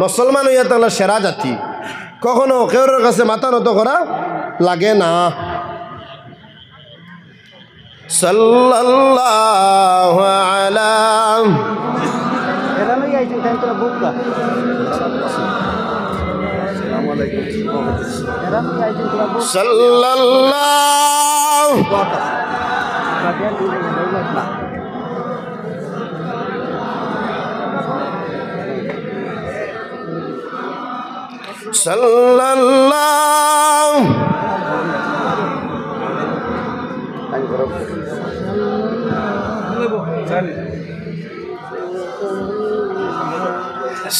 মুসলমান হইয়া তাহলে সেরা জাতি, কখনো কেউর কাছে মাথা নত করা লাগে না। সাল্লাল্লাহু আলা সাল্লাল্লাহু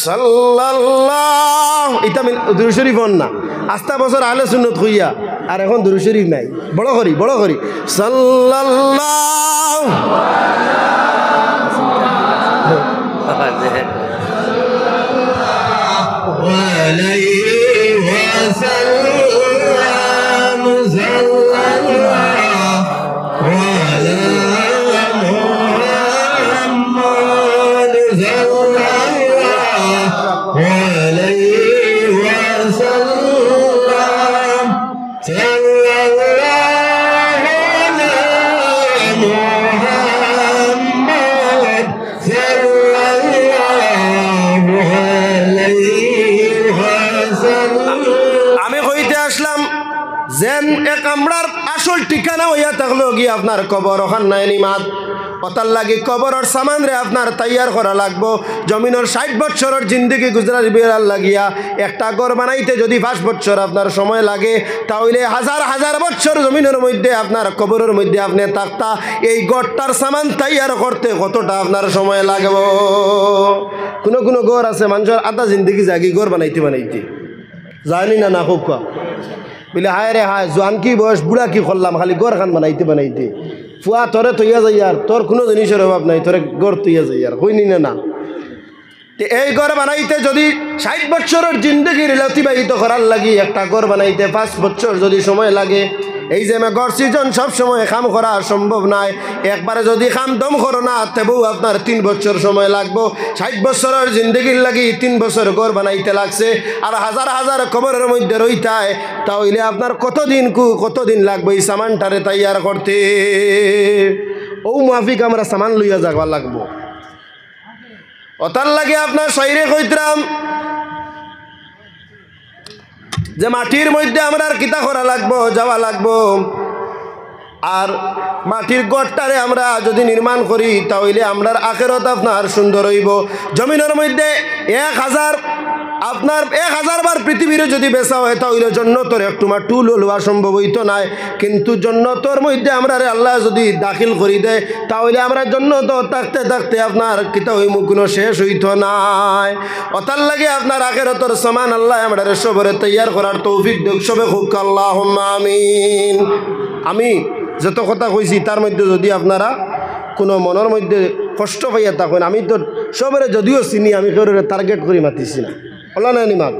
সাল্লাল্লাহু এটা দুরূদ শরীফ না, আস্তা বছর আহলে সুন্নাত হইয়া আর এখন দুরূদ শরীফ নাই। বড় করি সাল্লাল্লাহু আলাইহি ওয়াসাল্লাম সাল্লাল্লাহু আলা মুহাম্মাদ সাল্লাল্লাহু আলাইহি ওয়াসাল্লাম সাল্লাল্লাহু আলা মুহাম্মাদ সাল্লাল্লাহু আলাইহি ওয়াসাল্লাম। আমি কইতে আসলাম যেন এক আমরার আসল ঠিকানা হইয়া থাকলো গিয়ে আপনার কবর ওখান নাই নিমাত পতার লাগে কবরের সামান রে আপনার তৈয়ার করা লাগবো। জমিনের 60 বছরের জিন্দগি গুজরাট বিয়ার লাগিয়া একটা ঘর বানাইতে যদি 5 বছর আপনার সময় লাগে, তাহলে হাজার হাজার বছর জমিনের মধ্যে আপনার কবরের মধ্যে আপনি থাকতা, এই ঘরটার সামান তৈয়ার করতে কতটা আপনার সময় লাগবো। কোনো ঘর আছে মানুষের আধা জিন্দগি জাগি ঘর বানাইতে জানি না খুব কা বলে হায় রে হায় জোয়ান কি বয়স বুড়া কি করলাম খালি ঘর খান বানাইতে ফুয়া তোরে তৈয়া যাই আর তোর কোনো জিনিসের অভাব নাই, তোরে ঘর তৈয়া যাই আর কইনি না। এই ঘর বানাইতে যদি 60 বছরের জিন্দগির অতিবাহিত করার লাগি একটা ঘর বানাইতে 5 বছর যদি সময় লাগে, এই যে ঘর সিজন সব সময় কাম করা সম্ভব নয়। একবারে যদি কাম দম করো না তবুও আপনার 3 বছর সময় লাগবো। 60 বছরের জিন্দগির লাগি 3 বছর ঘর বানাইতে লাগছে, আর হাজার হাজার কবরের মধ্যে রইতায়, তাহলে আপনার কতদিন লাগবে এই সামানটারে তৈয়ার করতে। ও মাফিক আমরা সামান লইয়া যাওয়া লাগবো। ওটার লাগে আপনার শরীরে কইতরাম যে মাটির মধ্যে আমরা আর কিতা করা লাগবো, যাওয়া লাগবো। আর মাটির গড়টারে আমরা যদি নির্মাণ করি তাহলে আমরার আখেরত আপনার সুন্দর হইব। জমিনের মধ্যে 1000 বার পৃথিবীরে যদি বেচা হয় তাহলে জন্নতর একটু টুল লওয়া সম্ভব হইতো নাই, কিন্তু জন্নতর মধ্যে আমরা আল্লাহ যদি দাখিল করি দেয় তাহলে আমরা জন্নত থাকতে থাকতে আপনার কিতা হইম কোনো শেষ হইতো নাই। ওটার লাগে আপনার আখেরতর সমান আল্লাহ আমরা সবরে তৈয়ার করার তৌফিক দেখ সবে খুব আল্লাহুম্মা আমিন। আমি যত কথা কইছি তার মধ্যে যদি আপনারা কোনো মনের মধ্যে কষ্ট পাইয়া থাকেন, আমি তো সবরে যদিও চিনি, আমি কেউ টার্গেট করি মাতিছি না, আল্লাহ না নিমাক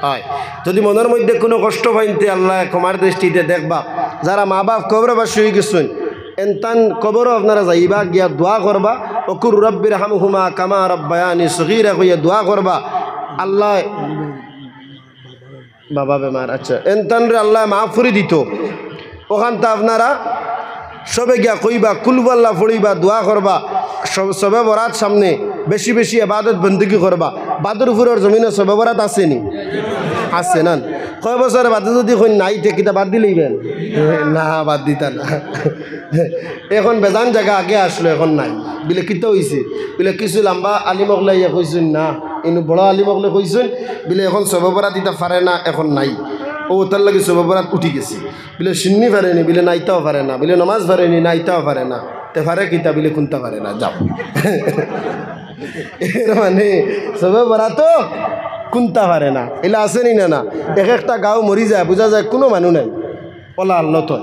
হয়। যদি মনের মধ্যে কোনো কষ্ট পাইতে আল্লাহ ক্ষমার দৃষ্টিতে দেখবা। যারা মা বাপ কবরে বা শুয়ে গেছেন এনতান কবরও আপনারা যাইবা গিয়া দোয়া করবা, অকুর রব্বির হামহুমা কামা রব্বায়ানি সগীরা কইয়া দোয়া করবা। আল্লাহ বাবা বেমার, আচ্ছা এনতান রে আল্লাহ মাফ করে দিত। ওখানটা আপনারা সবে গিয়া কইবা কুলবাল্লা পড়িবা, দোয়া করবা। সবে বরাত সামনে বেশি বেশি ইবাদত বন্দী করবা। বাদুরপুরের জমিনে সবে বরাত আসেনি? আছে না? কয় বছরে বাদে যদি কই নাই কিতা বাদ দিলেইবেন না, বাদ দিতা না। এখন বেজান জায়গা আগে আসলো, এখন নাই বিলে কিতা হয়েছে বিলে কিছু লম্বা আলিমকলে ইয়ে কইছেন না, এনে বড় আলিমকলে কইছেন বিলে এখন সবে বরাত দিতে পারে না, এখন নাই। ও তার লাগে সবে বরাত উঠি গেছে বিলে শুননি পারেনি, বিলে নাইতাও পারে না, বিলে নমাজ পারেনি, নাইতাও পারে না, তে পারে কিতা বিলে কোনটা পারে না। যাও এর মানে সবে বরাতও কোনটা পারে না, এলা আসেনি না। না এক একটা গাঁও মরি যায়, বোঝা যায় কোনো মানুষ নাই, ওলা আল্লাহ তো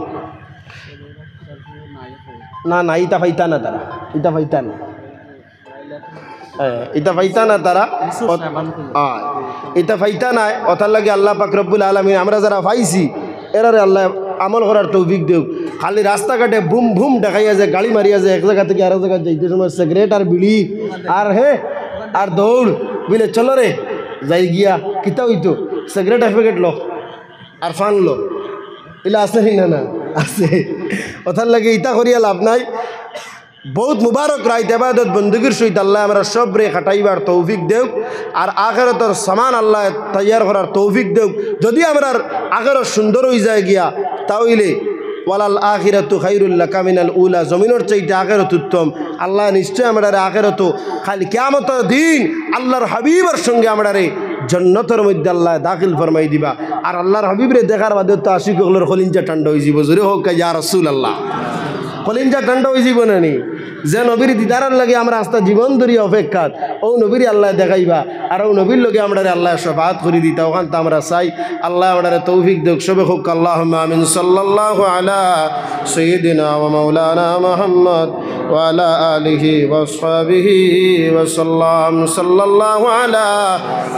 না ইটা পাইতা না তারা, ইটা পাইতা না, এটা পাইতা না তারা, এটা পাইতা নাই। ওটার লাগে আল্লাহ পাক রব্বুল আলামিন আমরা যারা পাইছি এরারে আল্লাহ আমল করার তৌফিক দেও। খালি রাস্তাঘাটে বুম বুম দেখাইয়া যায়, গাড়ি মারিয়া যায়, এক জায়গা থেকে আরেক জায়গায় যাইতে সময় সিগারেট আর বিড়ি আর আর দৌড় বিলে চলো রে যাই গিয়া কিতা হইতো সিগারেট এক প্যাকেট লো আর ফান লো এলা আছে না না আছে ওথার লাগে ইতা করিয়া লাভ নাই বহুত মুবারক রাইত ইবাদত বন্দগির সহিত আল্লাহ আমরা সবরে খাটাইবার তৌফিক দেও আর আখিরাতের সামান আল্লাহ তৈয়ার করার তৌফিক দেও যদি আমরা আখিরাত সুন্দর হয়ে যায় গিয়া তাহলে ওয়ালাল আখিরাতু খায়রুল লাকা মিনাল উলা জমিনের চাইতে আখিরাত উত্তম আল্লাহ নিশ্চয় আমরা আখিরাত খালি কিয়ামতের দিন আল্লাহর হাবিবের সঙ্গে আমরা জান্নাতের মধ্যে আল্লাহ দাখিল ফরমাই দিবা আর আল্লাহর হাবিবরে দেখার বাদে তো আশিকগুলোর খলিঞ্জা ঠান্ডা হয়ে যাব জোরে হোক ইয়া রাসূলুল্লাহ কলিঞ্জা ঠান্ডা হয়ে যাব না নি যে নবীর দিদারের লাগে আমরা আস্তা জীবন ধরি অপেক্ষাত ও নবীর আল্লাহ দেখাইবা আর ও নবীর লগে আমরা আল্লাহ শফাআত করি দিতা ওখান তো আমরা চাই আল্লাহ আমরা তৌফিক দেখ সবে হোক আল্লাহুম্মা আমিন সাল্লাল্লাহু আলা সাইয়্যিদিনা ওয়া মাওলানা মুহাম্মদ ওয়া আলা আলিহি ওয়া আসহাবিহি ওয়া সাল্লাম সাল্লাল্লাহু আলা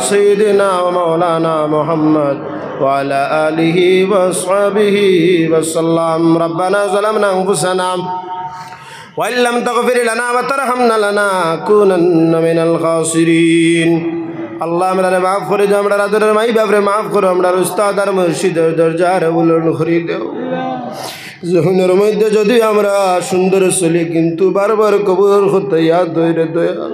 সাইয়্যিদিনা ওয়া মাওলানা মুহাম্মদ وعلى آله وصحبه وسلم ربنا ظلمنا أنفسنا وإن لم تغفر لنا وترحمنا لنكونن من الخاسرين আল্লাহ আমরা মাফ করে দাও আমরা আদরের মাই বাপরে মাফ করো আমরা উস্তাদ আর মুর্শিদের দরজার বুলন্দ করে দাও জহনের মধ্যে যদি আমরা সুন্দর চলি কিন্তু বারবার কবর হতে ইয়াদ ধরে দয়াল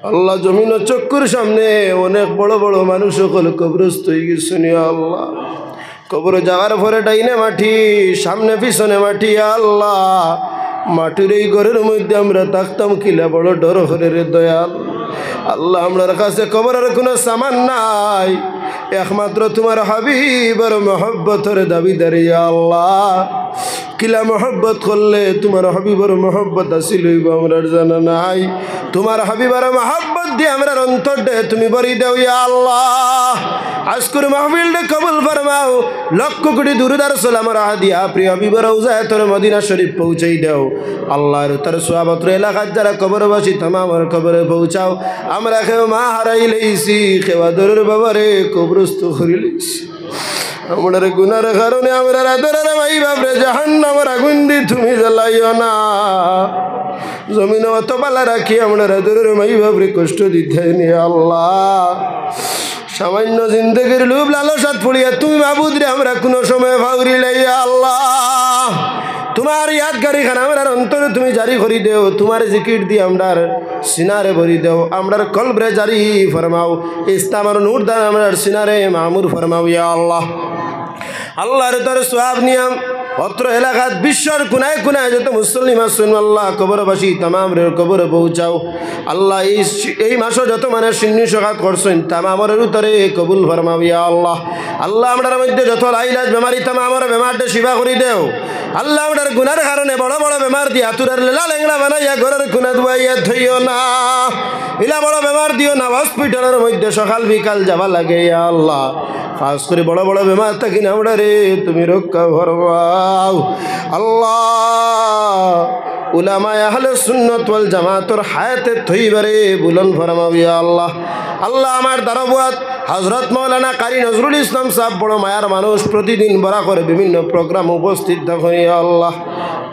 আল্লাহ জমিন চক্কুর সামনে অনেক বড় বড় মানুষ সকল কবরস্থ হয়ে গেছে আল্লাহ কবর যাওয়ার পরে ডাইনে মাটি সামনে পিছনে মাটি আল্লাহ মাটির এই ঘরের মধ্যে আমরা থাকতাম কিলা বড় ডর করে রে দয়াল আল্লাহ আমরার কাছে কবরের কোনো সামান নাই একমাত্র তোমার হাবিবের মহব্বতের দাবিদারি আল্লাহ কিলা মহব্বত করলে তোমার হাবিবের মহব্বত আসিল আমরা জানা নাই তোমার হাবিবের মহব্বত দিয়ে আমরা অন্তর দে তুমি বরি দেও ইয়া আল্লাহ আজকের মাহফিলটা কবুল ফরমাও লক্ষ কোটি দুরূদ আর সালাম দিয়া প্রিয় হাবিবের রওজায়ে তোর মদিনা শরীফ পৌঁছাই দাও আল্লাহর তার সোয়াবত্র এলাকার যারা কবরবাসী তামামের কবরে পৌঁছাও আমরা কেউ মা হারাই লইছি কেউ আদরের বাবারে কবরস্থ করে লইছি আমার গুনার কারণে আমরা আদরের ভাই বাপরে জাহান্নামের আগুন দি তুমি জ্বালাইও না জমিন অত পালা রাখি আমরা আদরের ভাই বাপরে কষ্ট দিতে নি আল্লাহ সামান্য জিন্দগির লোভ লালসাত পড়িয়া তুমি মাবুদ রে আমরা কোনো সময় ভাউরি লাইয়া আল্লাহ তোমার ইয়াদগারি খান আমরার অন্তরে তুমি জারি করি দেও তোমার জিকির দিয়ে আমরার সিনারে ভরি দেও আমরার কলবরে জারি ফরমাও ইসলামের নূর দান আমরার সিনারে মামুর ফরমাও ইয়া আল্লাহ আল্লাহর তোর সোয়াব নিয়ম অত্র এলাকাত বিশ্বর কোনায় কোনায় যত মুসলিম আসুন আল্লাহ কবরবাসী তামাম রে কবরে পৌঁছাও আল্লাহ এই মাসও যত মানে সিন্নি সকাত করছেন তামামরের উত্তরে কবুল ফরমাও ইয়া আল্লাহ আল্লাহ আমরার মধ্যে যত লাইলাজ বেমারি তামামর বেমারটা শিবা করি দেও আল্লাহ আমরার গুনার কারণে বড় বড় বেমার দিয়ে আতুরার লেলা লেংলা বানাইয়া ঘরের কোনা দুয়াইয়া থইও না ইলা বড় বেমার দিও না হসপিটালের মধ্যে সকাল বিকাল যাবা লাগে ইয়া আল্লাহ খাস করে বড় বড় বেমার থাকি না আমরা রে তুমি রক্ষা ফরমাও আল্লাহ উলামায়ে আহলে সুন্নাত ওয়াল জামাতের হায়াতে তৈবারে বুলন্দ ফরমাও ইয়া আল্লাহ আল্লাহ আমার দারবাত হযরত মাওলানা কারি নজরুল ইসলাম সাহেব বড় মায়ার মানুষ প্রতিদিন বড় করে বিভিন্ন প্রোগ্রাম উপস্থিত থাকেন ইয়া আল্লাহ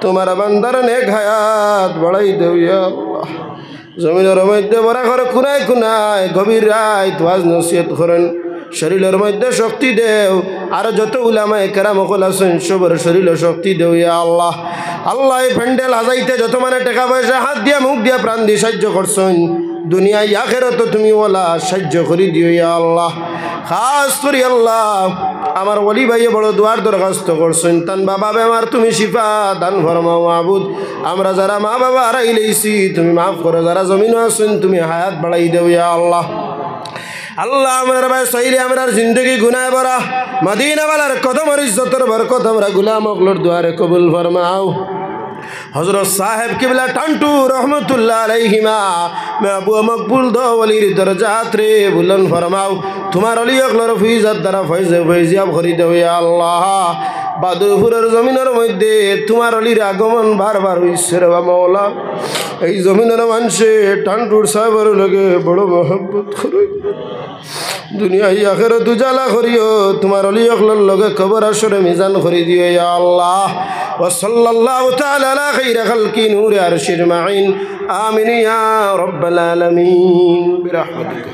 তোমার বান্দার নেক হায়াত বাড়াই দেও ইয়া আল্লাহ জমিনের মধ্যে বড় করে কোনায় কোনায় গভীর রাত ওয়াজ নসিহত করেন শরীরের মধ্যে শক্তি দেও আর যত উলামায়ে কেরাম সকল আছেন সবার শরীরে শক্তি দেও ইয়া আল্লাহ আল্লাহ এই প্যান্ডেল হাজাইতে যত মানে টাকা পয়সা হাত দিয়া মুখ দিয়া প্রাণ দিয়ে সাহায্য করছেন দুনিয়ায় আখিরাতে তুমি ওলা সাহায্য করে দিও ইয়া আল্লাহ খাস করি আল্লাহ আমার ওলি ভাইয়ে বড় দুয়ার দরখাস্ত করছেন তান বাবা বেমার তুমি শিফা দান ফরমাও মাবুদ আমরা যারা মা বাবা হারাই লইছি তুমি মাফ করো যারা জমিন আছেন তুমি হায়াত বাড়াই দেও ইয়া আল্লাহ আল্লাহ আমার ভাই সহিলে আমার জিন্দগি গুনায় ভরা মদিনাওয়ালার কদমের ইজ্জতের বরকত আমরা গোলাম অগলর দুয়ারে কবুল ফরমাও হযরত সাহেব কিবলা টান্টু রহমতুল্লাহ আলাইহিমা महबूब मकबूल दो वलीर दरजात रे बुलंद फरमाओ तुम्हार अली अगलर फैज़त द्वारा फैज़ियाब करी देओ या अल्लाह बादुरपुरेर जमिनेर मध्य तुम्हार अलिर आगमन बार बार हइছে रे मौला এই জমিনের মানুষে টান্টুর সাহেবের লগে বড় মহব্বত করে দুনিয়ায় আখিরাত উজালা করিও তোমার অলি অগলর লগে কবর আসরে মিজান করে দিও ইয়া আল্লাহ ওয়া সাল্লাল্লাহু তাআলা আলা খাইরি খালকি নূরে আরশির মাইন আমিন ইয়া রাব্বাল আলামিন বিরহমাতিকা